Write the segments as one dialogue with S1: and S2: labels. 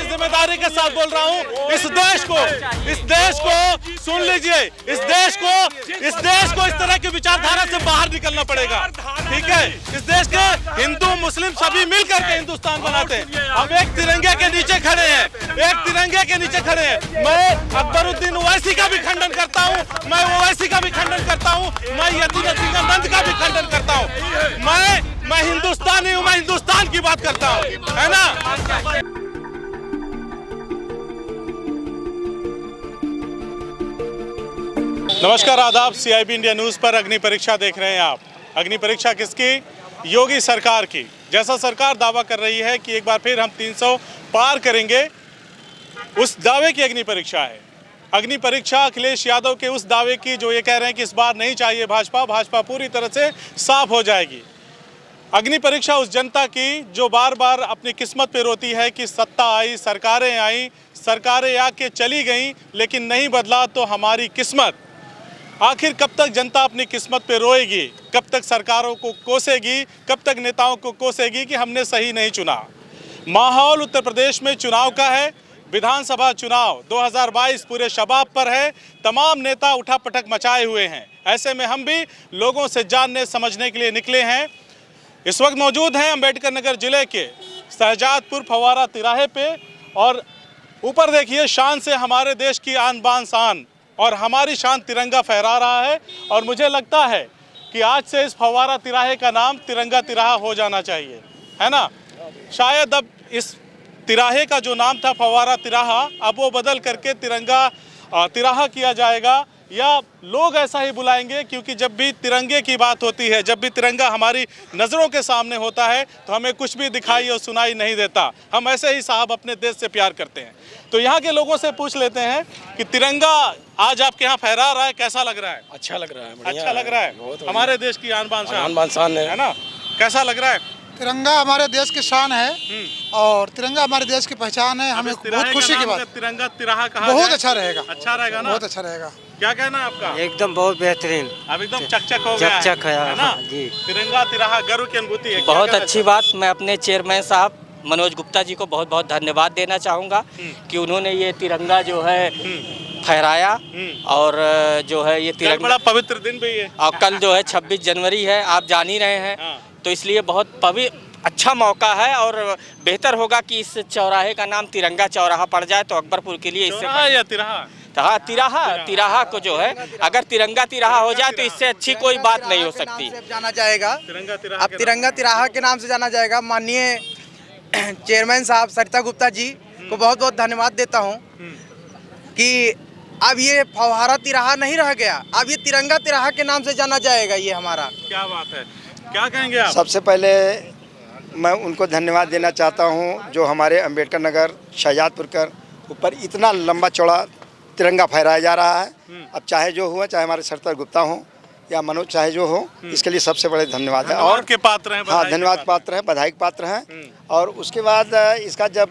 S1: जिम्मेदारी के साथ बोल रहा हूँ, इस देश को सुन लीजिए, इस देश को इस तरह की विचारधारा से बाहर निकलना पड़ेगा। ठीक है, इस देश के हिंदू मुस्लिम सभी मिलकर के हिंदुस्तान बनाते हैं। हम एक तिरंगे के नीचे खड़े हैं, मैं अकबरुद्दीन ओवैसी का भी खंडन करता हूँ, मैं ओवैसी का भी खंडन करता हूँ, मैं यतीन्द्र का भी खंडन करता हूँ। मैं हिंदुस्तानी हूँ, मैं हिंदुस्तान की बात करता हूँ, है ना। नमस्कार, आदाब। CIB इंडिया न्यूज़ पर अग्नि परीक्षा देख रहे हैं आप। अग्नि परीक्षा किसकी? योगी सरकार की। जैसा सरकार दावा कर रही है कि एक बार फिर हम 300 पार करेंगे, उस दावे की अग्नि परीक्षा है। अग्नि परीक्षा अखिलेश यादव के उस दावे की जो ये कह रहे हैं कि इस बार नहीं चाहिए भाजपा पूरी तरह से साफ हो जाएगी। अग्नि परीक्षा उस जनता की जो बार बार अपनी किस्मत पे रोती है कि सत्ता आई, सरकारें आके चली गईं, लेकिन नहीं बदला तो हमारी किस्मत। आखिर कब तक जनता अपनी किस्मत पे रोएगी? कब तक सरकारों को कोसेगी? कब तक नेताओं को कोसेगी कि हमने सही नहीं चुना? माहौल उत्तर प्रदेश में चुनाव का है। विधानसभा चुनाव 2022 पूरे शबाब पर है। तमाम नेता उठापटक मचाए हुए हैं। ऐसे में हम भी लोगों से जानने समझने के लिए निकले हैं। इस वक्त मौजूद हैं अम्बेडकर नगर जिले के शहजादपुर फव्वारा तिराहे पे, और ऊपर देखिए शान से हमारे देश की आन बान शान और हमारी शान तिरंगा फहरा रहा है। और मुझे लगता है कि आज से इस फव्वारा तिराहे का नाम तिरंगा तिराहा हो जाना चाहिए, है ना। शायद अब इस तिराहे का जो नाम था फव्वारा तिराहा, अब वो बदल करके तिरंगा तिराहा किया जाएगा, या लोग ऐसा ही बुलाएंगे, क्योंकि जब भी तिरंगे की बात होती है, जब भी तिरंगा हमारी नज़रों के सामने होता है, तो हमें कुछ भी दिखाई और सुनाई नहीं देता। हम ऐसे ही साहब अपने देश से प्यार करते हैं। तो यहाँ के लोगों से पूछ लेते हैं कि तिरंगा आज आपके यहाँ फहरा रहा है, कैसा लग रहा है?
S2: अच्छा लग रहा है,
S1: अच्छा लग रहा है। हमारे देश की आन बान शान है ना। कैसा लग रहा है?
S3: तिरंगा हमारे देश की शान है और तिरंगा हमारे देश की पहचान है। हमें बहुत खुशी की बात।
S1: तिरंगा तिराहा कहा
S3: बहुत अच्छा रहेगा।
S1: अच्छा रहेगा ना?
S3: बहुत अच्छा रहेगा।
S1: क्या कहना है आपका?
S4: एकदम बहुत बेहतरीन,
S1: अब एकदम चकचक हो गया है ना
S4: जी।
S1: तिरंगा तिराहा गर्व की अनुभूति है।
S4: बहुत अच्छी बात। मैं अपने चेयरमैन साहब मनोज गुप्ता जी को बहुत बहुत धन्यवाद देना चाहूँगा कि उन्होंने ये तिरंगा जो है फहराया, और जो है ये तिरंगा
S1: बड़ा पवित्र दिन भी है,
S4: और कल जो है 26 जनवरी है, आप जान ही रहे हैं। तो इसलिए बहुत अच्छा मौका है, और बेहतर होगा कि इस चौराहे का नाम तिरंगा चौराहा पड़ जाए, तो अकबरपुर के लिए इससे
S1: या तिराहा
S4: तिराहा को जो है, अगर तिरंगा तिराहा हो जाए तो इससे अच्छी कोई बात नहीं हो सकती।
S5: जाना जाएगा अब तिरंगा तिराहा के नाम से जाना जाएगा। माननीय चेयरमैन साहब सरिता गुप्ता जी को बहुत बहुत धन्यवाद देता हूँ कि अब ये फव्वारा तिराहा नहीं रह गया, अब ये तिरंगा तिराहा के नाम से जाना जाएगा। ये हमारा
S1: क्या बात है, क्या कहेंगे आप?
S2: सबसे पहले मैं उनको धन्यवाद देना चाहता हूं जो हमारे अम्बेडकर नगर शहजादपुर कर ऊपर इतना लंबा चौड़ा तिरंगा फहराया जा रहा है। अब चाहे जो हुआ, चाहे हमारे सरिता गुप्ता हो या मनोज, चाहे जो हो, इसके लिए सबसे बड़े धन्यवाद है। और
S1: के पात्र हैं,
S2: हाँ, धन्यवाद पात्र है, बधाई के पात्र हैं। और उसके बाद इसका जब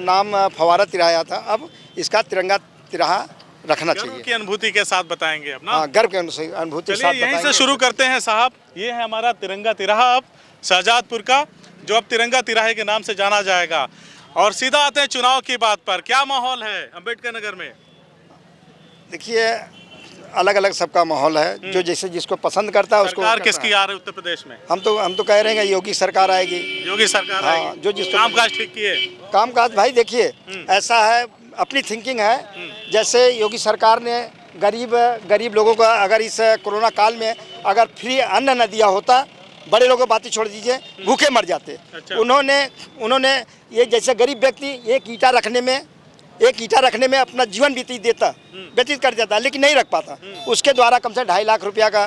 S2: नाम फव्वारा तिराहा था, अब इसका तिरंगा तिराहा रखना चाहिए।
S1: गर्व की अनुभूति के साथ बताएंगे अपना।
S2: हाँ, गर्व की अनुभूति के साथ
S1: यहीं से शुरू करते हैं साहब। ये है हमारा तिरंगा तिराहा अब शहजादपुर का, जो अब तिरंगा तिराहे के नाम से जाना जाएगा। और सीधा आते हैं चुनाव की बात पर। क्या माहौल है अम्बेडकर नगर में?
S2: देखिए, अलग अलग सबका माहौल है, जो जैसे जिसको पसंद करता है उसको।
S1: सरकार किसकी आ रही है उत्तर प्रदेश में?
S2: हम तो कह रहे हैं कि योगी सरकार आएगी।
S1: योगी सरकार
S2: हाँ,
S1: आएगी।
S2: जो जिसको
S1: कामकाज ठीक किए।
S2: कामकाज भाई देखिए, ऐसा है, अपनी थिंकिंग है। जैसे योगी सरकार ने गरीब लोगों को अगर इस कोरोना काल में अगर फ्री अन्न न दिया होता, बड़े लोगों बातें छोड़ दीजिए, भूखे मर जाते।
S1: अच्छा।
S2: उन्होंने ये जैसे गरीब व्यक्ति एक ईंटा रखने में अपना जीवन व्यतीत कर देता, लेकिन नहीं रख पाता। उसके द्वारा कम से 2.5 लाख रुपया का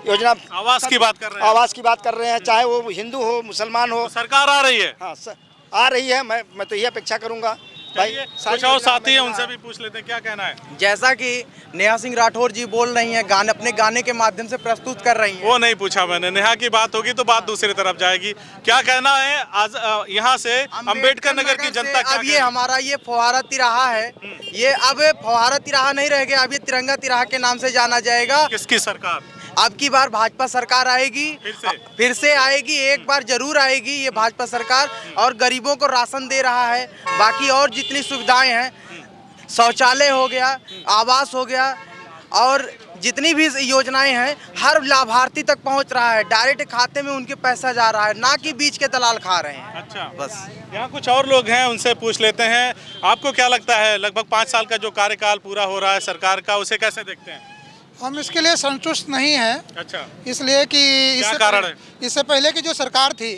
S2: योजना,
S1: आवास की बात कर रहे हैं।
S2: चाहे वो हिंदू हो मुसलमान हो,
S1: तो सरकार आ रही है।
S2: हाँ, आ रही है। मैं तो ये अपेक्षा करूंगा भाई।
S1: कुछ और साथी हैं, उनसे भी पूछ लेते हैं क्या कहना है।
S5: जैसा कि नेहा सिंह राठौर जी बोल रही हैं, अपने गाने के माध्यम से प्रस्तुत कर रही हैं।
S1: वो नहीं पूछा मैंने। नेहा की बात होगी तो बात दूसरी तरफ जाएगी। क्या कहना है आज यहाँ से अम्बेडकर नगर की जनता?
S5: अब ये हमारा ये फव्वारा तिराहा है, ये अब फव्वारा तिराहा नहीं रह गया, अब ये तिरंगा तिराहा के नाम से जाना जाएगा।
S1: किसकी सरकार?
S5: अब की बार भाजपा सरकार आएगी, फिर से आएगी, एक बार जरूर आएगी ये भाजपा सरकार। और गरीबों को राशन दे रहा है, बाकी और जितनी सुविधाएं हैं, शौचालय हो गया, आवास हो गया, और जितनी भी योजनाएं हैं हर लाभार्थी तक पहुंच रहा है। डायरेक्ट खाते में उनके पैसा जा रहा है, ना कि बीच के दलाल खा रहे हैं।
S1: अच्छा,
S5: बस
S1: यहाँ कुछ और लोग हैं, उनसे पूछ लेते हैं। आपको क्या लगता है, लगभग 5 साल का जो कार्यकाल पूरा हो रहा है सरकार का, उसे कैसे देखते हैं?
S3: हम इसके लिए संतुष्ट नहीं हैं।
S1: अच्छा,
S3: इसलिए कि
S1: क्या कारण है?
S3: इससे पहले की जो सरकार थी,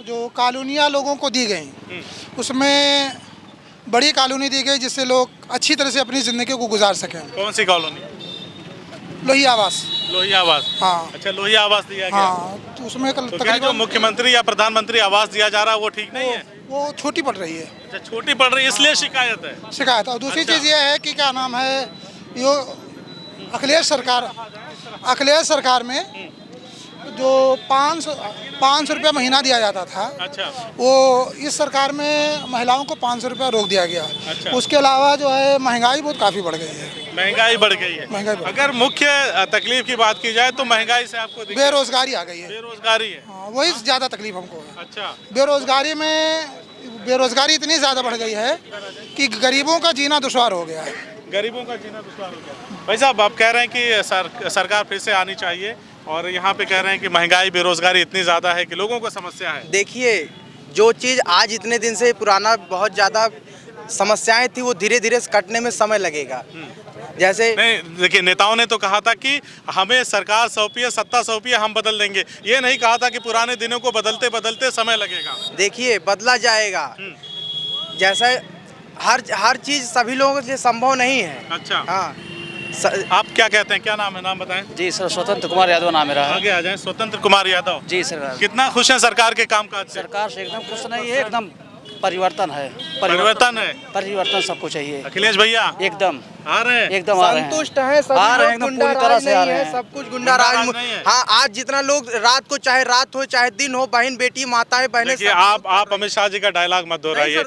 S3: जो कॉलोनियाँ लोगों को दी गई, उसमें बड़ी कॉलोनी दी गई जिससे लोग अच्छी तरह से अपनी ज़िंदगी को गुजार सकें।
S1: कौन सी कॉलोनी?
S3: लोहिया आवास।
S1: लोहिया आवास।
S3: हाँ।
S1: अच्छा, लोहिया आवास दिया गया।
S3: हाँ, तो उसमें
S1: तो क्या जो मुख्यमंत्री या प्रधानमंत्री आवास दिया जा रहा है वो ठीक नहीं है?
S3: वो छोटी पड़ रही है।
S1: अच्छा, छोटी पड़ रही है इसलिए शिकायत है।
S3: शिकायत। और दूसरी चीज़ ये है कि क्या नाम है, यो अखिलेश सरकार में जो 500 रुपया महीना दिया जाता था,
S1: अच्छा,
S3: वो इस सरकार में महिलाओं को 500 रुपया रोक दिया गया।
S1: अच्छा।
S3: उसके अलावा जो है महंगाई बहुत काफ़ी बढ़ गई है।
S1: महंगाई बढ़ गई है।
S3: महंगाई बढ़
S1: अगर मुख्य तकलीफ की बात की जाए तो महंगाई से आपको दिक्कत?
S3: बेरोजगारी आ गई है।
S1: बेरोजगारी है।
S3: हाँ, वही ज़्यादा तकलीफ हमको है।
S1: अच्छा,
S3: बेरोजगारी इतनी ज़्यादा बढ़ गई है कि गरीबों का जीना दुश्वार हो गया है।
S1: गरीबों का जीना दुश्वार हो गया। भाई साहब, आप कह रहे हैं कि सरकार फिर से आनी चाहिए, और यहाँ पे कह रहे हैं कि महंगाई बेरोजगारी इतनी ज़्यादा है कि लोगों को समस्या है।
S5: देखिए, जो चीज़ आज इतने दिन से पुराना बहुत ज़्यादा समस्याएं थी, वो धीरे धीरे कटने में समय लगेगा। जैसे
S1: नहीं, देखिए, नेताओं ने तो कहा था कि हमें सरकार सौंपी है, सत्ता सौंपी है, हम बदल देंगे। ये नहीं कहा था कि पुराने दिनों को बदलते बदलते समय लगेगा।
S5: देखिए, बदला जाएगा। जैसे हर चीज़ सभी लोगों के लिए संभव नहीं है।
S1: अच्छा,
S5: हाँ,
S1: आप क्या कहते हैं, क्या नाम है, नाम बताएं।
S6: जी सर, स्वतंत्र कुमार यादव नाम मेरा है।
S1: आगे आ जाएं। स्वतंत्र कुमार यादव
S6: जी सर।
S1: कितना खुश हैं सरकार के कामकाज से?
S6: सरकार से एकदम खुश नहीं है, एकदम परिवर्तन है।
S1: परिवर्तन है।
S6: परिवर्तन सबको चाहिए।
S1: अखिलेश भैया
S6: एकदम
S1: आ रहे हैं?
S6: एकदम आ रहे हैं।
S5: संतुष्ट हैं सभी
S6: आ रहे
S5: लोग,
S6: हैं, एकदम
S5: गुंडा
S6: पूरी तरह
S5: राज
S6: से आ
S5: नहीं
S6: रहे
S5: है,
S6: हैं।
S5: सब कुछ गुंडा राज
S1: नहीं है।
S5: हाँ, आज जितना लोग रात को, चाहे रात हो चाहे दिन हो, बहन बेटी माताएं बहनें,
S1: देखिए, आप अमित शाह जी का डायलॉग मत दोहराइए।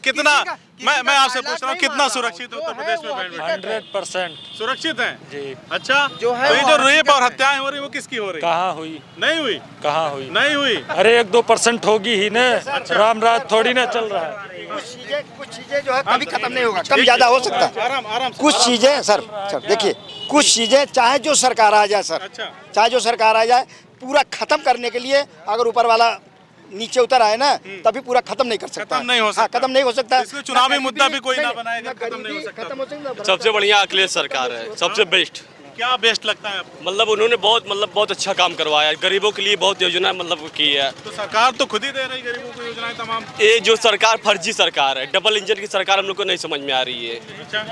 S1: कितना मैं आपसे पूछ रहा हूँ, कितना सुरक्षित है उत्तर प्रदेश में बहन बेटी?
S7: 100%
S1: सुरक्षित है
S7: जी।
S1: अच्छा,
S5: जो है
S1: तो ये
S5: वो
S1: जो रेप और हत्याएं हो रही वो किसकी हो रही?
S7: कहाँ हुई?
S1: नहीं हुई।
S7: कहाँ हुई?
S1: नहीं हुई।
S7: अरे 1-2% होगी ही ना। राम राज थोड़ी ना चल रहा है।
S2: कुछ चीजें जो है कभी खत्म नहीं होगा, कम ज्यादा हो सकता है।
S1: आराम से।
S2: कुछ चीजें सर देखिए, कुछ चीजें चाहे जो सरकार आ जाए सर,
S1: अच्छा।
S2: चाहे जो सरकार आ जाए, पूरा खत्म करने के लिए अगर ऊपर वाला नीचे उतर आए ना, तभी पूरा खत्म नहीं कर सकता।
S1: खत्म नहीं हो सकता।
S2: हाँ, खत्म नहीं हो सकता।
S1: इसको चुनावी मुद्दा भी कोई ना बनाएगा, खत्म नहीं हो सकता।
S8: सबसे बढ़िया अखिलेश सरकार है, सबसे बेस्ट।
S1: क्या बेस्ट लगता है आपको?
S8: मतलब उन्होंने बहुत अच्छा काम करवाया है, गरीबों के लिए बहुत योजना मतलब की है।
S1: तो सरकार तो खुद ही दे रही गरीबों को योजनाएं तमाम।
S8: ये जो सरकार फर्जी सरकार है, डबल इंजन की सरकार हम लोग को नहीं समझ में आ रही है।
S1: अच्छा,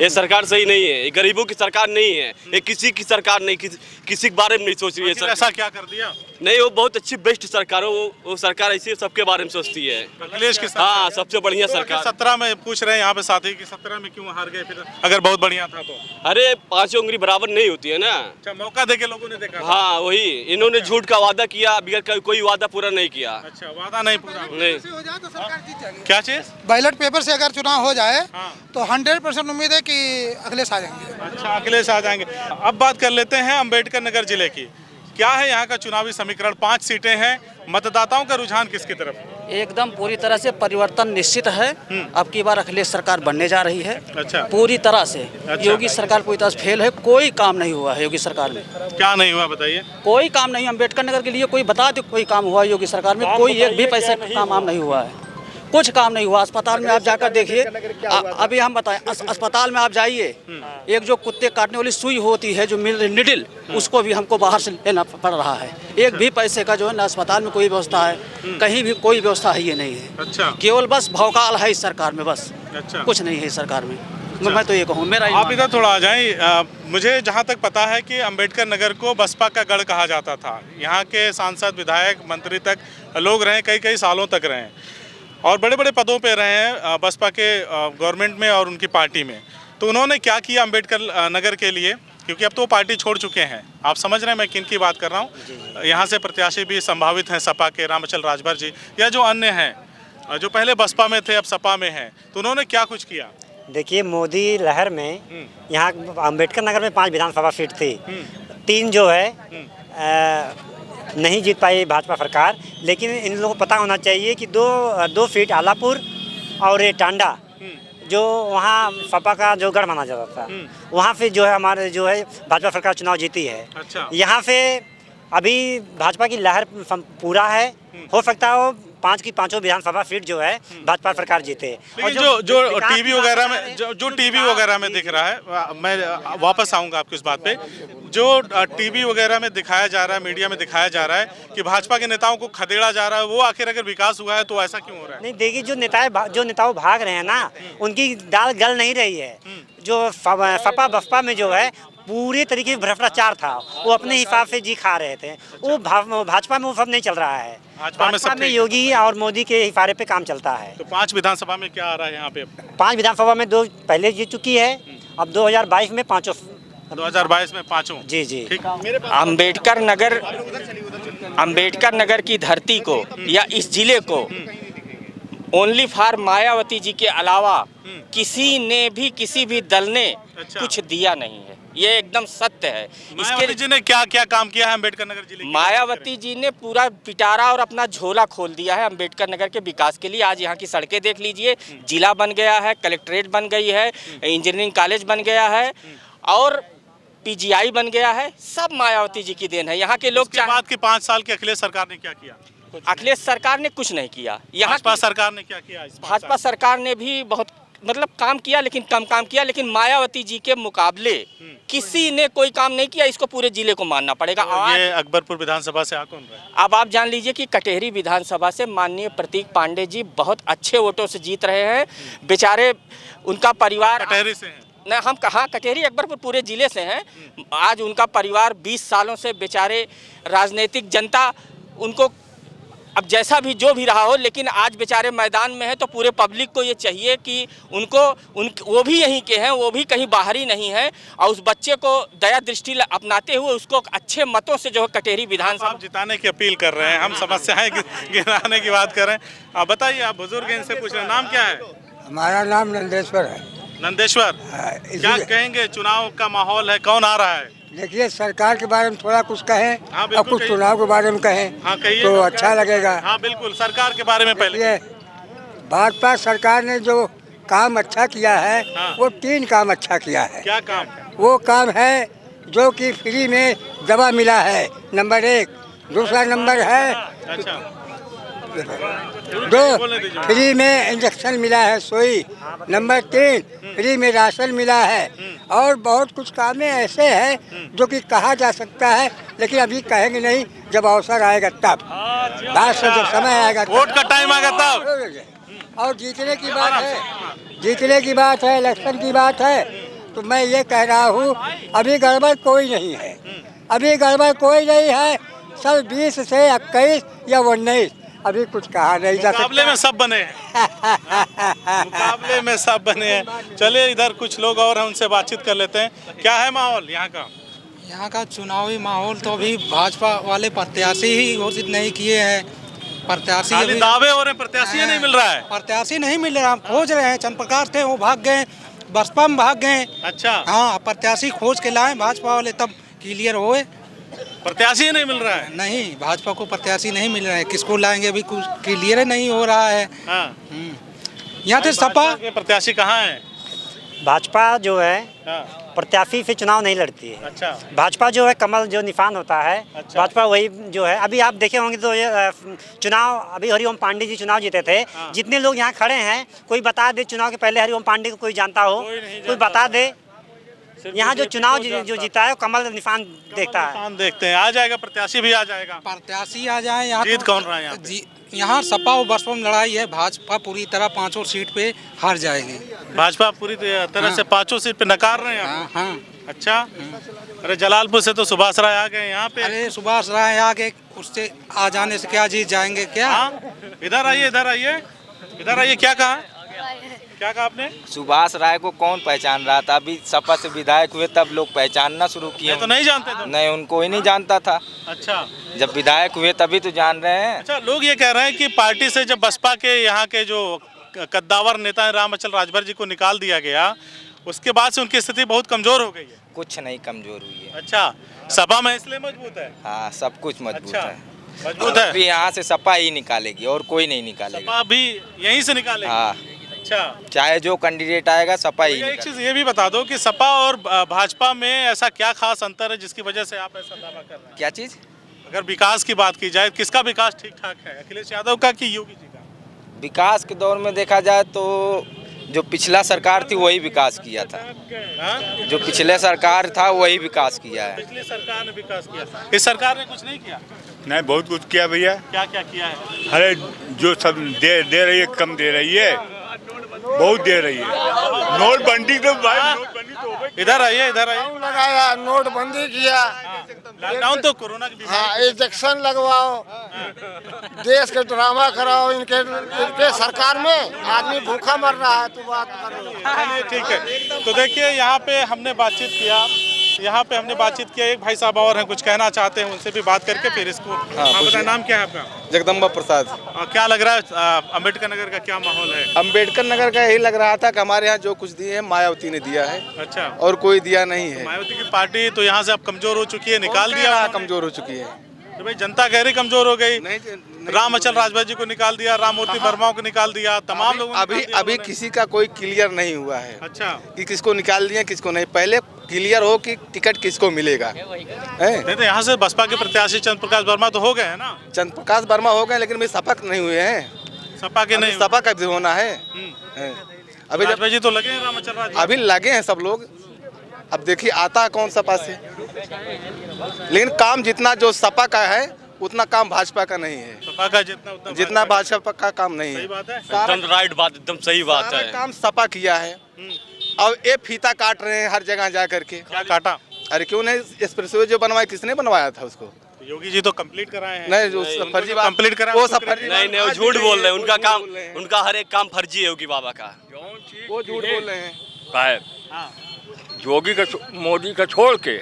S8: ये सरकार सही नहीं है, ये गरीबों की सरकार नहीं है, ये किसी की सरकार नहीं, किसी के बारे में नहीं सोच रही है
S1: आखिर ऐसा क्या कर दिया?
S8: नहीं, वो बहुत अच्छी बेस्ट सरकार है, वो सरकार ऐसी सबके बारे में सोचती है।
S1: अखिलेश के साथ?
S8: हाँ, सबसे बढ़िया
S1: तो
S8: सरकार।
S1: 17 में पूछ रहे हैं यहाँ पे साथी कि 17 में क्यों हार गए फिर, अगर बहुत बढ़िया था तो?
S8: अरे 5 उंगली बराबर नहीं होती है ना।
S1: अच्छा, मौका देके लोगों ने देखा था।
S8: हाँ, वही इन्होंने झूठ का वादा किया, अभी कोई वादा पूरा नहीं किया।
S1: अच्छा, वादा नहीं पूरा हुआ।
S8: नहीं,
S3: हो जाए तो सरकार जीत जाएगी।
S1: क्या चीज?
S3: बैलेट पेपर से अगर चुनाव हो जाए
S1: हाँ।
S3: तो 100% उम्मीद है कि अखिलेश आ जाएंगे।
S1: अच्छा, अखिलेश आ जाएंगे। अब बात कर लेते हैं अम्बेडकर नगर जिले की। क्या है यहाँ का चुनावी समीकरण? 5 सीटें हैं, मतदाताओं का रुझान किसकी तरफ?
S6: एकदम पूरी तरह से परिवर्तन निश्चित है। अब की बार अखिलेश सरकार बनने जा रही है।
S1: अच्छा।
S6: पूरी तरह से।
S1: अच्छा।
S6: योगी सरकार पूरी तरह से फेल है, कोई काम नहीं हुआ है योगी सरकार में।
S1: क्या नहीं हुआ बताइए?
S6: कोई काम नहीं, अम्बेडकर नगर के लिए कोई बता दो कोई काम हुआ है योगी सरकार में? कोई एक भी पैसे का काम नहीं हुआ है, कुछ काम नहीं हुआ। अस्पताल में आप जाकर देखिए, अभी हम बताएं, अस्पताल में आप जाइए, एक जो कुत्ते काटने वाली सुई होती है जो निडिल, उसको भी हमको बाहर से लेना पड़ रहा है। एक भी पैसे का जो है ना अस्पताल में कोई व्यवस्था है, कहीं भी कोई व्यवस्था है ये नहीं है।
S1: अच्छा।
S6: केवल बस भौकाल है इस सरकार में, बस
S1: अच्छा।
S6: कुछ नहीं है इस सरकार में। मैं तो ये कहूँ, मेरा
S1: आप इधर थोड़ा आ जाएं। मुझे जहाँ तक पता है कि अम्बेडकर नगर को बसपा का गढ़ कहा जाता था। यहाँ के सांसद, विधायक, मंत्री तक लोग रहे, कई सालों तक रहे और बड़े बड़े पदों पे रहे हैं बसपा के गवर्नमेंट में और उनकी पार्टी में। तो उन्होंने क्या किया अम्बेडकर नगर के लिए, क्योंकि अब तो वो पार्टी छोड़ चुके हैं। आप समझ रहे हैं मैं किन की बात कर रहा हूँ? यहाँ से प्रत्याशी भी संभावित हैं सपा के, रामचल राजभर जी, या जो अन्य हैं जो पहले बसपा में थे अब सपा में हैं। तो उन्होंने क्या कुछ किया?
S9: देखिए, मोदी लहर में यहाँ अम्बेडकर नगर में 5 विधानसभा सीट थी। 3 जो है नहीं जीत पाई भाजपा सरकार, लेकिन इन लोगों को पता होना चाहिए कि दो सीट आलापुर और ये टांडा जो वहाँ सपा का जो गढ़ माना जाता था, वहाँ से जो है हमारे जो है भाजपा सरकार चुनाव जीती है।
S1: अच्छा।
S9: यहाँ से अभी भाजपा की लहर पूरा है, हो सकता है वो 5 की 5 विधानसभा सीट जो है भाजपा सरकार जीते।
S1: लेकिन जो टीवी वगैरह में जो टीवी वगैरह में दिख रहा है, मैं वापस आऊंगा आपकी इस बात पे, जो टीवी वगैरह में दिखाया जा रहा है, मीडिया में दिखाया जा रहा है कि भाजपा के नेताओं को खदेड़ा जा रहा है, वो आखिर अगर विकास हुआ है तो ऐसा क्यों हो रहा है?
S9: नहीं, देखिए, जो नेताओं भाग रहे हैं ना, उनकी दाल गल नहीं रही है। जो सपा बसपा में जो है पूरे तरीके से भ्रष्टाचार था, वो अपने हिसाब से जी खा रहे थे। वो भाजपा में वो सब नहीं चल रहा है। भाजपा में योगी और मोदी के इशारे पे काम चलता है।
S1: तो 5 विधानसभा में क्या आ रहा है यहाँ पे?
S9: 5 विधानसभा में 2 पहले जीत चुकी है, अब 2022 में 5।
S1: 2022 में 5।
S9: जी जी।
S4: अम्बेडकर नगर की धरती को या इस जिले को ओनली फॉर मायावती जी के अलावा किसी ने भी, किसी भी दल ने कुछ दिया नहीं है। ये एकदम सत्य है।
S1: मायावती जी ने क्या क्या काम किया है अम्बेडकर नगर जिले में?
S4: मायावती जी ने पूरा पिटारा और अपना झोला खोल दिया है अम्बेडकर नगर के विकास के लिए। आज यहाँ की सड़कें देख लीजिए, जिला बन गया है, कलेक्ट्रेट बन गई है, इंजीनियरिंग कॉलेज बन गया है और पीजीआई बन गया है। सब मायावती जी की देन है। यहाँ के लोग
S1: बात की 5 साल की अखिलेश सरकार ने क्या किया?
S4: अखिलेश सरकार ने कुछ नहीं किया। यहाँ
S1: भाजपा सरकार ने क्या किया?
S4: भाजपा सरकार ने भी बहुत काम किया, लेकिन कम काम किया। लेकिन मायावती जी के मुकाबले किसी ने कोई काम नहीं किया। इसको पूरे जिले को मानना पड़ेगा।
S1: ये अकबरपुर विधानसभा से आ कौन रहा है?
S4: अब आप जान लीजिए कि कटेहरी विधानसभा से माननीय प्रतीक पांडे जी बहुत अच्छे वोटों से जीत रहे हैं। बेचारे उनका परिवार
S1: कटेहरी से हैं?
S4: न, हम कहाँ, कटेहरी अकबरपुर पूरे जिले से हैं। आज उनका परिवार 20 सालों से बेचारे राजनीतिक जनता उनको, अब जैसा भी जो भी रहा हो, लेकिन आज बेचारे मैदान में है। तो पूरे पब्लिक को ये चाहिए कि वो भी यहीं के हैं, वो भी कहीं बाहरी नहीं है, और उस बच्चे को दया दृष्टि अपनाते हुए उसको अच्छे मतों से जो है कटेहरी विधानसभा
S1: आप जिताने की अपील कर रहे हैं, हम समस्याएं गिराने की बात कर रहे हैं। आप बताइए, आप बुजुर्ग हैं, इनसे पूछ रहे हैं, नाम क्या है?
S10: हमारा नाम नंदेश्वर है।
S1: नंदेश्वर, क्या कहेंगे? चुनाव का माहौल है, कौन आ रहा है?
S10: देखिए, सरकार के बारे में थोड़ा कुछ कहें।
S1: हाँ,
S10: और कुछ चुनाव के बारे में कहें।
S1: हाँ, कहिए
S10: तो अच्छा लगेगा।
S1: हाँ बिल्कुल, सरकार के बारे में पहले।
S10: भाजपा सरकार ने जो काम अच्छा किया है,
S1: हाँ।
S10: वो 3 काम अच्छा किया है।
S1: क्या काम?
S10: वो काम है जो कि फ्री में दवा मिला है, नंबर 1। दूसरा नंबर है,
S1: अच्छा,
S10: 2 फ्री में इंजेक्शन मिला है सुई। नंबर 3 फ्री में राशन मिला है। और बहुत कुछ काम ऐसे हैं जो कि कहा जा सकता है, लेकिन अभी कहेंगे नहीं, जब अवसर आएगा तब, बाद से जब समय आएगा,
S1: वोट का टाइम आएगा तब।
S10: और जीतने की बात है, जीतने की बात है, इलेक्शन की बात है। तो मैं ये कह रहा हूँ, अभी गड़बड़ कोई नहीं है, अभी गड़बड़ कोई नहीं है। सब 20 से 21 या 19 अभी कुछ कहा नहीं जा सकता।
S1: मुकाबले में सब बने हैं। मुकाबले में सब बने हैं। चलिए, इधर कुछ लोग और हैं, उनसे बातचीत कर लेते हैं। क्या है माहौल यहाँ का?
S11: यहाँ का चुनावी माहौल तो अभी भाजपा वाले प्रत्याशी ही घोषित नहीं किए हैं। प्रत्याशी अभी
S1: दावे हो रहे हैं, प्रत्याशी नहीं मिल रहा है।
S11: प्रत्याशी नहीं मिल रहा, खोज रहे हैं। चंद्र प्रकाश थे, वो भाग गए, बसपा में भाग गए।
S1: अच्छा,
S11: हाँ, प्रत्याशी खोज के लाए भाजपा वाले, तब क्लियर हुए।
S1: प्रत्याशी नहीं मिल रहा है?
S11: नहीं, भाजपा को प्रत्याशी नहीं मिल रहा है। किसको लाएंगे अभी कुछ क्लियर नहीं हो रहा है।
S1: हाँ।
S11: यहाँ तो सपा
S1: के प्रत्याशी कहाँ है?
S9: भाजपा जो है प्रत्याशी से चुनाव नहीं लड़ती है।
S1: अच्छा।
S9: भाजपा जो है कमल जो निशान होता है।
S1: अच्छा।
S9: भाजपा वही जो है, अभी आप देखे होंगे तो ये चुनाव, अभी हरिओम पांडे जी चुनाव जीते थे। जितने लोग यहाँ खड़े हैं, कोई बता दे चुनाव के पहले हरिओम पांडे को कोई जानता हो? कोई बता दे। यहाँ जो चुनाव जो जीता है, कमल निशान देखता है।
S1: निशान देखते हैं, आ जाएगा प्रत्याशी भी आ जाएगा।
S11: प्रत्याशी आ जाए। यहाँ
S1: जीत कौन रहा है यहाँ?
S11: यहाँ सपा और बसपा में लड़ाई है। भाजपा पूरी तरह 5 सीट पे हार जाएगी।
S1: भाजपा पूरी तरह से 5 सीट पे नकार रहे हैं।
S11: हाँ।
S1: अच्छा। अरे जलालपुर से तो सुभाष राय आ गए यहाँ पे।
S11: अरे सुभाष राय आ गए, उससे आ जाने से क्या जीत जाएंगे क्या?
S1: इधर आइए, इधर आइए, इधर आइए। क्या कहा? क्या कहा आपने?
S12: सुभाष राय को कौन पहचान रहा था? अभी सपा से विधायक हुए तब लोग पहचानना शुरू किए।
S1: तो नहीं जानते थे?
S12: नहीं, उनको ही नहीं जानता था।
S1: अच्छा,
S12: जब विधायक हुए तभी तो जान रहे हैं।
S1: अच्छा, लोग ये कह रहे हैं कि पार्टी से जब बसपा के यहाँ के जो कद्दावर नेता रामअचल राजभर जी को निकाल दिया गया, उसके बाद से उनकी स्थिति बहुत कमजोर हो गई है।
S12: कुछ नहीं कमजोर हुई है।
S1: अच्छा, सपा में इसलिए मजबूत है?
S12: हाँ, सब कुछ मजबूत
S1: अच्छा,
S12: है।
S1: मजबूत है।
S12: अभी यहाँ से सपा ही निकालेगी और कोई नहीं निकालेगा।
S1: सपा भी यहीं से निकालेगी?
S12: हाँ।
S1: अच्छा,
S12: चाहे जो कैंडिडेट आएगा सपा ही
S1: एक
S12: निकालेगा।
S1: चीज ये भी बता दो कि सपा और भाजपा में ऐसा क्या खास अंतर है जिसकी वजह से आप ऐसा दावा कर रहे हैं?
S12: क्या चीज?
S1: अगर विकास की बात की जाए, किसका विकास ठीक ठाक है, अखिलेश यादव का कि योगी जी का?
S12: विकास के दौर में देखा जाए तो जो पिछला सरकार थी वही विकास किया था। जो पिछले सरकार था वही विकास किया है।
S1: पिछली सरकार ने विकास किया, इस सरकार ने कुछ नहीं किया?
S13: नहीं, बहुत कुछ किया भैया।
S1: क्या क्या किया है?
S13: अरे जो सब दे रही है कम दे रही है, बहुत दे रही है। नोटबंदी तो भाई, नोटबंदी तो हो गई।
S1: इधर आइए, इधर आइए।
S14: लगाया, नोटबंदी किया,
S1: लॉकडाउन तो कोरोना की
S14: हाँ, इंजेक्शन लगवाओ, देश के ड्रामा कराओ, इनके सरकार में आदमी भूखा मर रहा है, तो बात करो।
S1: ठीक है, तो देखिए यहाँ पे हमने बातचीत किया, एक भाई साहब और हैं, कुछ कहना चाहते हैं, उनसे भी बात करके फिर इसको। हाँ, बताएं, नाम क्या है आपका?
S15: जगदम्बा प्रसाद।
S1: क्या लग रहा है अम्बेडकर नगर का क्या माहौल है?
S15: अम्बेडकर नगर का यही लग रहा था कि हमारे यहाँ जो कुछ दिए हैं मायावती ने दिया है।
S1: अच्छा,
S15: और कोई दिया नहीं है।
S1: मायावती की पार्टी तो यहाँ से अब कमजोर हो चुकी है, निकाल दिया।
S15: कमजोर हो चुकी है
S1: तो भाई जनता कह रही कमजोर हो गई। रामअचल राजभर जी को निकाल दिया, राममूर्ति वर्मा को निकाल दिया, तमाम लोगों को
S15: अभी किसी का कोई क्लियर नहीं हुआ है।
S1: अच्छा,
S15: कि किसको निकाल दिया किसको नहीं, पहले क्लियर हो कि टिकट किसको मिलेगा।
S1: नहीं तो यहाँ से बसपा के प्रत्याशी चंद्र प्रकाश वर्मा तो हो गए हैं ना?
S15: चंद्र प्रकाश वर्मा हो गए, लेकिन सपा नहीं हुए हैं।
S1: सपा के नहीं,
S15: सपा का भी होना है।
S1: अभी राजभर जी तो लगे हैं, रामअचल राजभर
S15: अभी लगे हैं सब लोग। अब देखिए आता है कौन सपा से, लेकिन काम जितना जो सपा का है उतना काम भाजपा का नहीं है।
S1: सपा का जितना
S15: भाजपा का काम नहीं है।
S1: सही बात है,
S8: एकदम राइट बात, एकदम सही बात है।
S15: काम सपा किया है। अब ये फीता काट रहे हैं हर जगह जा करके।
S1: क्या काटा?
S15: अरे क्यों नहीं, एक्सप्रेसवे जो बनवाया किसने बनवाया था उसको?
S1: योगी जी तो कंप्लीट कराए हैं।
S15: नहीं, जो फर्जी बात
S1: कंप्लीट करा,
S15: वो सब फर्जी।
S8: नहीं, वो झूठ बोल रहे हैं। उनका काम, उनका हर एक काम फर्जी है योगी बाबा का।
S15: वो झूठ बोल रहे हैं।
S7: जोगी का मोदी का छोड़ के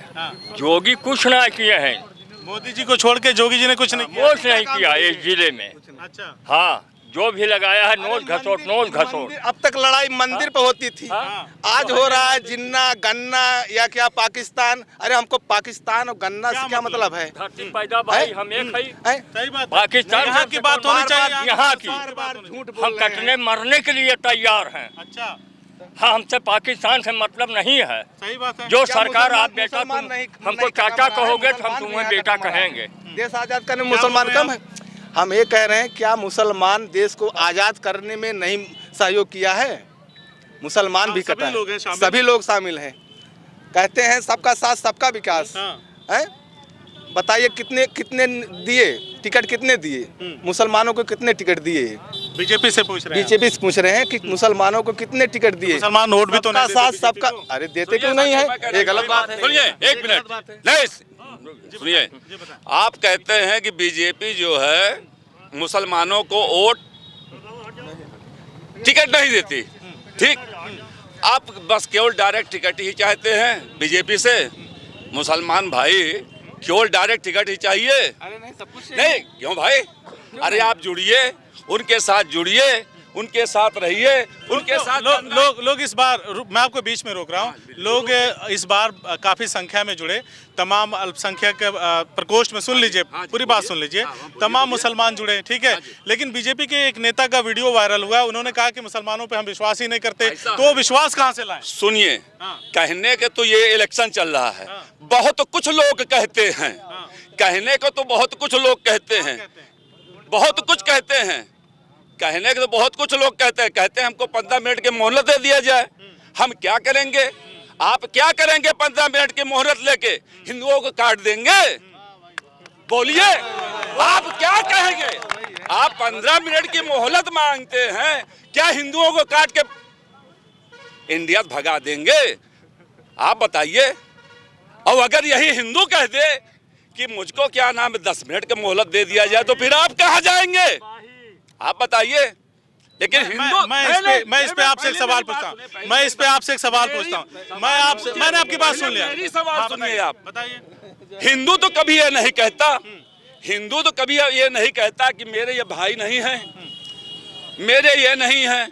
S7: जोगी कुछ ना किए हैं।
S1: मोदी जी को छोड़ के जोगी जी ने कुछ नहीं किया?
S7: कुछ नहीं किया इस जिले में।
S1: अच्छा,
S7: हाँ, जो भी लगाया है नोट घसोट।
S15: अब तक लड़ाई मंदिर पे होती थी, आज हो रहा है जिन्ना गन्ना या क्या पाकिस्तान। अरे हमको पाकिस्तान और गन्ना से क्या मतलब है?
S7: धरती पैदा भाई हम एक है।
S1: सही बात।
S7: पाकिस्तान
S1: यहाँ की बात होनी चाहिए,
S7: यहाँ की। हम कटने मरने के लिए तैयार हैं।
S1: अच्छा,
S7: हाँ, हमसे पाकिस्तान से मतलब नहीं है।
S1: सही बात है।
S7: जो सरकार आप बेटा हमको चाचा कहोगे तो हम तुम्हें बेटा कहेंगे।
S15: देश आजाद करने में मुसलमान कम है? हम ये कह रहे हैं क्या मुसलमान देश को आजाद करने में नहीं सहयोग किया है? मुसलमान भी कटा है, सभी लोग शामिल हैं। कहते हैं सबका साथ सबका विकास है। बताइए कितने दिए टिकट, कितने दिए मुसलमानों को, कितने टिकट दिए?
S1: बीजेपी से पूछ रहे हैं।
S15: बीजेपी से पूछ रहे हैं कि मुसलमानों को कितने टिकट दिए?
S1: मुसलमान वोट भी तो नहीं
S15: साथ सबका। अरे देते क्यों नहीं है? ये गलत बात है।
S16: सुनिए एक मिनट, नहीं सुनिए, आप कहते हैं कि बीजेपी जो है मुसलमानों को वोट टिकट नहीं देती, ठीक? आप बस केवल डायरेक्ट टिकट ही चाहते हैं बीजेपी से? मुसलमान भाई केवल डायरेक्ट टिकट ही चाहिए?
S15: अरे नहीं, सब कुछ
S16: नहीं, क्यों भाई? अरे आप जुड़िए, उनके साथ जुड़िए, उनके साथ रहिए, उनके साथ।
S1: लोग इस बार, मैं आपको बीच में रोक रहा हूँ, लोग इस बार काफी संख्या में जुड़े। तमाम अल्पसंख्यक प्रकोष्ठ में, सुन लीजिए, पूरी बात सुन लीजिए, तमाम मुसलमान जुड़े, ठीक है। लेकिन बीजेपी के एक नेता का वीडियो वायरल हुआ, उन्होंने कहा कि मुसलमानों पे हम विश्वास ही नहीं करते। तो विश्वास कहाँ से लाएं?
S16: सुनिए, कहने के तो ये इलेक्शन चल रहा है, बहुत कुछ लोग कहते हैं, कहने को तो बहुत कुछ लोग कहते हैं, बहुत कुछ कहते हैं, कहने के तो बहुत कुछ लोग कहते हैं हमको 15 मिनट की मोहलत दे दिया जाए। हम क्या करेंगे? आप क्या करेंगे? 15 मिनट की मोहलत लेके हिंदुओं को काट देंगे? बोलिए, आप क्या कहेंगे? आप 15 मिनट की मोहलत मांगते हैं, क्या हिंदुओं को काट के इंडिया भगा देंगे? आप बताइए। और अगर यही हिंदू कह दे कि मुझको क्या नाम है 10 मिनट की मोहलत दे दिया जाए, तो फिर आप कहाँ जाएंगे? आप बताइए। लेकिन हिंदू,
S1: मैं इस पे आपसे एक सवाल पूछता हूँ, मैंने आपकी बात सुन लिया।
S16: मेरी सवाल सुनिए, आप बताइए। हिंदू तो कभी ये नहीं कहता, हिंदू तो कभी ये नहीं कहता कि मेरे ये भाई नहीं है, मेरे ये नहीं है,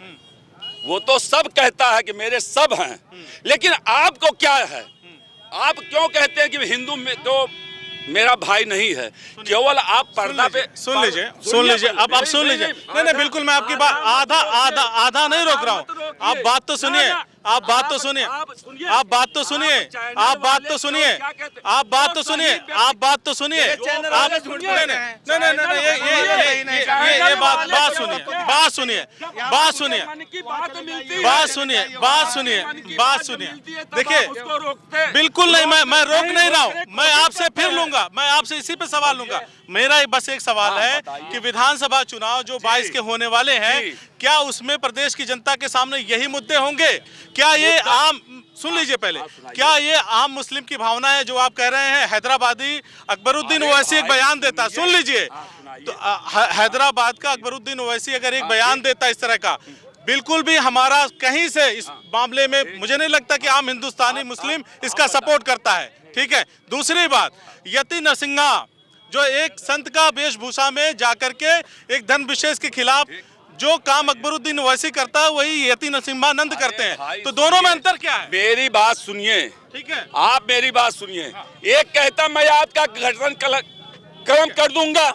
S16: वो तो सब कहता है कि मेरे सब हैं, लेकिन आपको क्या है? आप क्यों कहते हैं कि हिंदू में तो मेरा भाई नहीं है? केवल आप पर्दा पे
S1: सुन लीजिए अब आप सुन लीजिए। नहीं बिल्कुल, मैं आपकी बात आधा नहीं रोक रहा हूँ। आप बात तो सुनिए, आप बात तो सुनिए, आप बात तो सुनिए, आप बात तो सुनिए, आप बात तो सुनिए, आप बात तो सुनिए, आप ये बात सुनिए, बात सुनिए, बात सुनिए, बात सुनिए, बात सुनिए, बात सुनिए। देखिए बिल्कुल नहीं, मैं रोक नहीं रहा हूँ, मैं आपसे फिर लूंगा, मैं आपसे इसी पे सवाल लूंगा। मेरा बस एक सवाल है कि विधानसभा चुनाव जो 22 के होने वाले हैं, क्या उसमें प्रदेश की जनता के सामने यही मुद्दे होंगे? क्या ये आम, सुन लीजिए पहले, क्या ये आम मुस्लिम की भावना है जो आप कह रहे हैं? हैदराबादी अकबरुद्दीन ओवैसी एक बयान देता, सुन लीजिए, तो हैदराबाद का अकबरुद्दीन ओवैसी अगर एक बयान देता इस तरह का, बिल्कुल भी हमारा कहीं से इस मामले में मुझे नहीं लगता कि आम हिंदुस्तानी मुस्लिम इसका सपोर्ट करता है। ठीक है, दूसरी बात, यति नरसिंहा जो एक संत का वेशभूषा में जाकर के एक धर्म विशेष के खिलाफ जो काम अकबरुद्दीन ओवैसी करता है वही यति नरसिम्हानंद करते हैं, तो दोनों में अंतर क्या है?
S16: मेरी बात सुनिए,
S1: ठीक है,
S16: आप मेरी बात सुनिए। एक कहता मैं आपका गर्दन कलम कर दूंगा,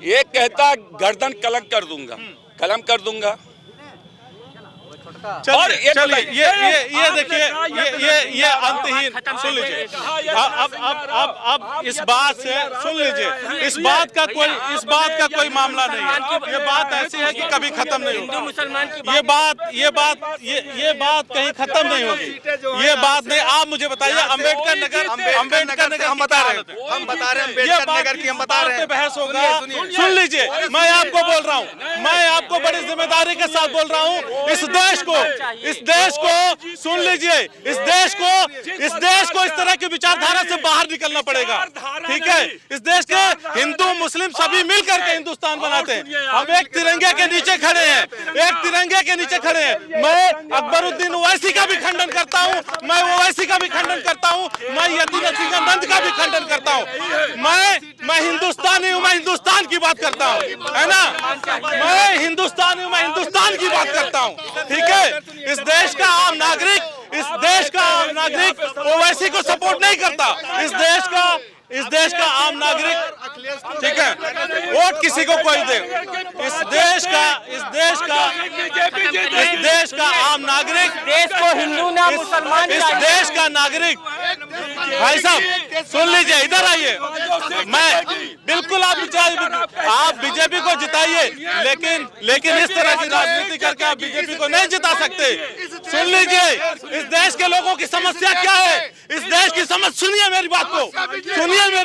S16: एक कहता गर्दन कलम कर दूंगा, कलम कर दूंगा।
S1: और ये देखिए, ये अंतहीन, सुन लीजिए, अब इस बात से सुन लीजिए, इस बात का कोई मामला नहीं है। ये बात ऐसी है कि कभी खत्म नहीं होगी, ये बात कहीं खत्म नहीं होगी, ये बात नहीं। आप मुझे बताइए, अम्बेडकर नगर हम बता रहे हैं अम्बेडकर नगर की, हम बता रहे हैं, बहस होगा। सुन लीजिए, मैं आपको बोल रहा हूँ, मैं आपको बड़ी जिम्मेदारी के साथ बोल रहा हूँ, इस देश को सुन लीजिए, इस देश को इस तरह की विचारधारा से बाहर निकलना पड़ेगा। ठीक है, इस देश के हिंदू मुस्लिम सभी मिलकर के हिंदुस्तान बनाते हैं। हम एक तिरंगे के नीचे खड़े हैं, एक तिरंगे के नीचे खड़े हैं। मैं अकबरुद्दीन ओवैसी का भी खंडन करता हूँ, मैं ओवैसी का भी खंडन करता हूँ, मैं यति नरसिम्हानंद का भी खंडन करता हूँ। मैं हिंदुस्तानी हूँ, मैं हिंदुस्तान की बात करता हूँ, है ना? मैं हिंदुस्तानी हूँ, मैं हिंदुस्तान की बात करता हूँ। ठीक है, इस देश का आम नागरिक ओवैसी को सपोर्ट नहीं करता। इस देश का आम नागरिक, ठीक है, वोट किसी को कोई दे, इस देश का आम नागरिक,
S4: देश को हिंदू ना मुसलमान,
S1: इस देश का नागरिक, भाई साहब सुन लीजिए, इधर आइए। मैं बिल्कुल, आप बीजेपी को जिताइए, लेकिन इस तरह की राजनीति करके आप बीजेपी को नहीं जिता सकते। सुन लीजिए, इस देश के लोगों की समस्या क्या है? इस देश की समस्या, सुनिए मेरी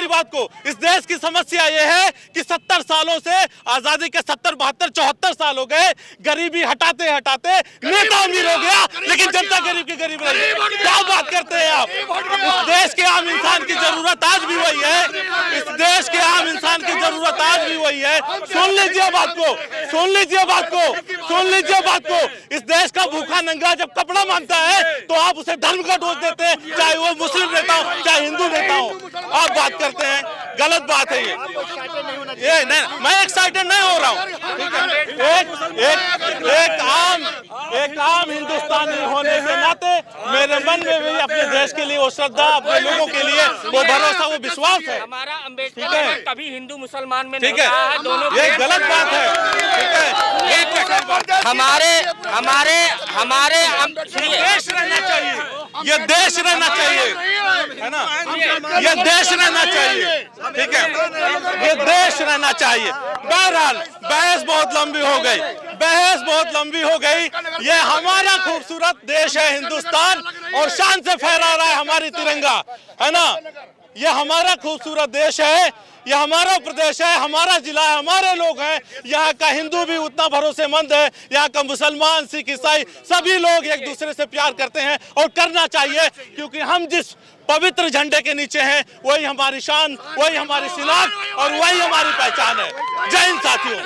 S1: बात को, इस देश की समस्या ये है कि 70 सालों से, आजादी के 70, 72, 74 साल हो गए, गरीबी हटाते हटाते नेता अमीर हो गया, लेकिन जनता गरीब की गरीब रही। क्या बात करते हैं आप? इस देश के आम इंसान की जरूरत आज भी वही है, इस देश के आम इंसान की जरूरत आज भी वही है। सुन लीजिए बात को, सुन लीजिए बात को, सुन लीजिए बात को। इस देश का भूखा नंगा जब कपड़ा मांगता है तो आप उसे धर्म का डोज देते हैं, चाहे वो मुस्लिम नेता हो चाहे हिंदू नेता हो। आप बात करते हैं, गलत बात है ये नहीं, मैं एक्साइटेड नहीं हो रहा हूँ। एक आम हिंदुस्तानी होने के नाते मेरे मन में भी अपने देश के लिए वो श्रद्धा, अपने लोगों के लिए वो भरोसा, वो विश्वास है।
S4: हमारा अम्बेडकर कभी हिंदू मुसलमान में
S1: ठीक है, ये गलत बात है। ठीक है, हमारे देश रहना चाहिए, ये देश रहना चाहिए, है ना? ये देश रहना चाहिए, ठीक है, ये देश रहना चाहिए। बहरहाल बहस बहुत लंबी हो गई, ये हमारा खूबसूरत देश है हिंदुस्तान, और शान से फहरा रहा है हमारी तिरंगा, है ना? ये हमारा खूबसूरत देश है, यह हमारा प्रदेश है, हमारा जिला है, हमारे लोग हैं। यहाँ का हिंदू भी उतना भरोसेमंद है, यहाँ का मुसलमान, सिख, ईसाई सभी लोग एक दूसरे से प्यार करते हैं, और करना चाहिए, क्योंकि हम जिस पवित्र झंडे के नीचे हैं वही हमारी शान, वही हमारी शिनाख्त और वही हमारी पहचान है। जय हिंद साथियों।